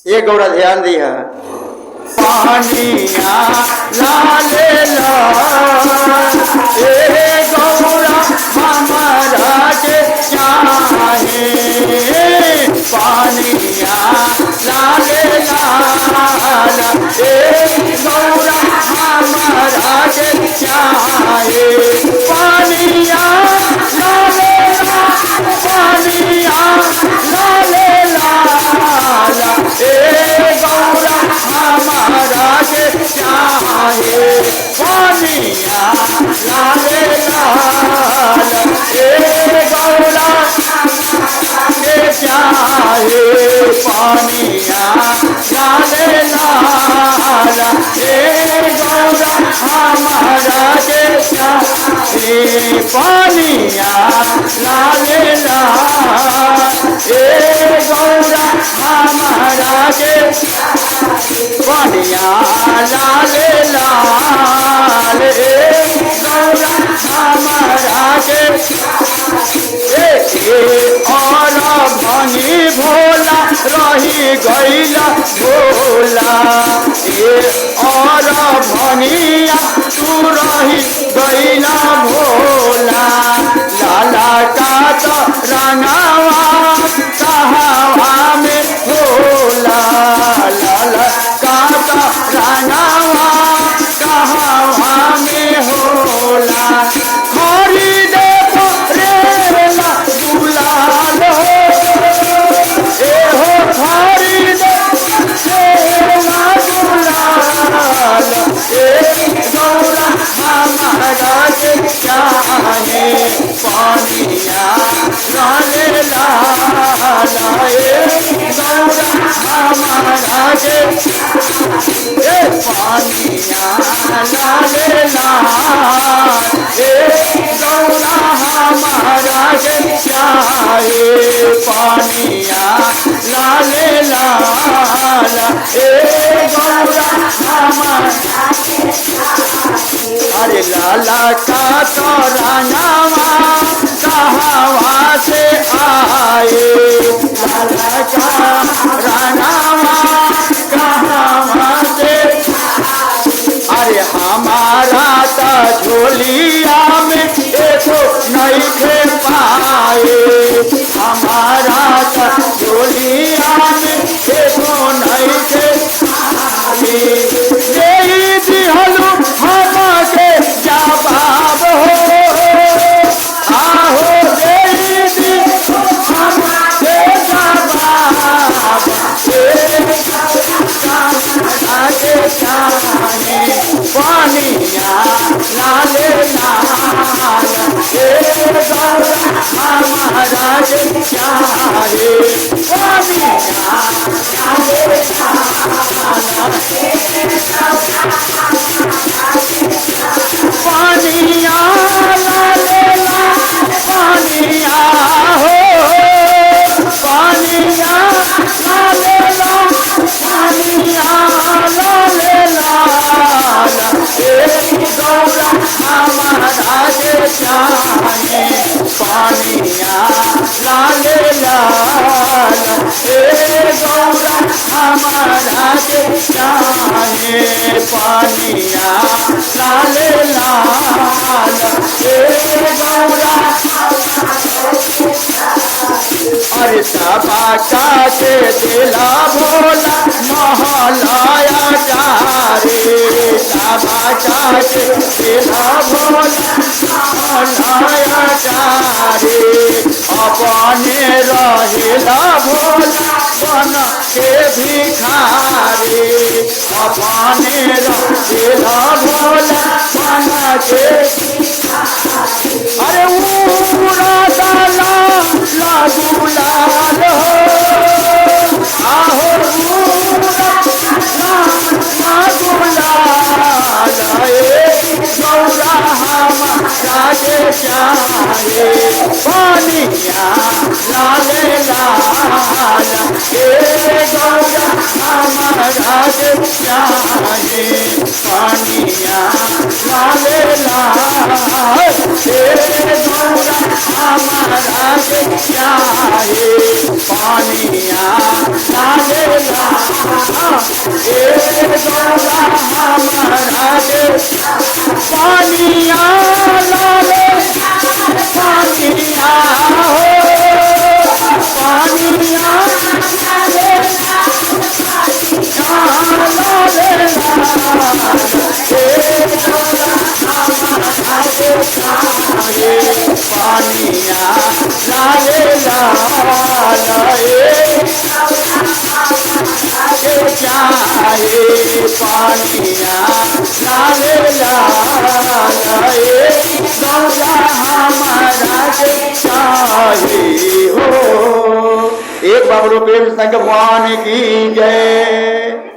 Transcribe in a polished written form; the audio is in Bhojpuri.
ये गौरा ध्यान दिया पानिया लाले लाल ए गौरा हमारा के चाहे पानिया लाले लाल ए गौरा हमारा के चाहे पानिया लाले लाल पानिया लाले लाल ए गौरा हमारा के चाहे पानिया लाले लाल ए गौरा के चाहे पानिया लाले लाल ए गौरा हमारा के चाहे पानिया लाले लाल ए गौरा हमारा के पानिया लाले लाल ए गौरा हमारा के और भनी भोला रही गईला भोला और भनिया तू रही गईला भोला लाला का तो रंगावा कहावा में भोला लाला का तो रंगावा कहावा में होला हरी देखो रे ला गुलाल हो ए हो हरी देखो ला गुलाल ए गौरा हमारा के चाहे पानिया लाले लाल ए गौरा हमारा के पानिया लाले लाल ए गौरा हमारा के चाहे पानिया लाले लाल ए गौरा हमारा अरे लाला का तो रंगावा कहावा से आए लाला का रंगावा कहावा से अरे हमारा तो झोलिया में देखो नहीं थे पाए हमारा तो झोलिया में देखो नहीं थे दिहलू हम के जवाब हो आहो दे हम के जवाब के चाहे पानिया लाले लाल ए गौरा हमारा के चाहे पानिया लाले पानिया लाले लाल पानिया हो पानिया लाले लाल पानिया लाले लाल ए गौरा हमारा के चाहे पानिया लाले लाल ए गौरा हमारा के चाहे पानिया लाले लाल ए गौरा अरे सबा के दिला भोला महलाया चारे सबा के दिला भोला महलाया चारे अपने रहेला भोला बन के भिखारी अपने रहेला भोला बन के अरे पूरा डाला लागू लाल हो आहो पूरा लागू लाल गौरा हमारा के चाहे पानिया लाले लाल ए गौरा हमारा के चाहे पानिया लाले लाल ए गौरा हमारा के चाहे पानिया लाले लाल पानिया लाले लाए चाहे पानिया लाले लाए गौरा हमारा के चाहे हो। एक बाबू प्रेम संग भगवान की जय।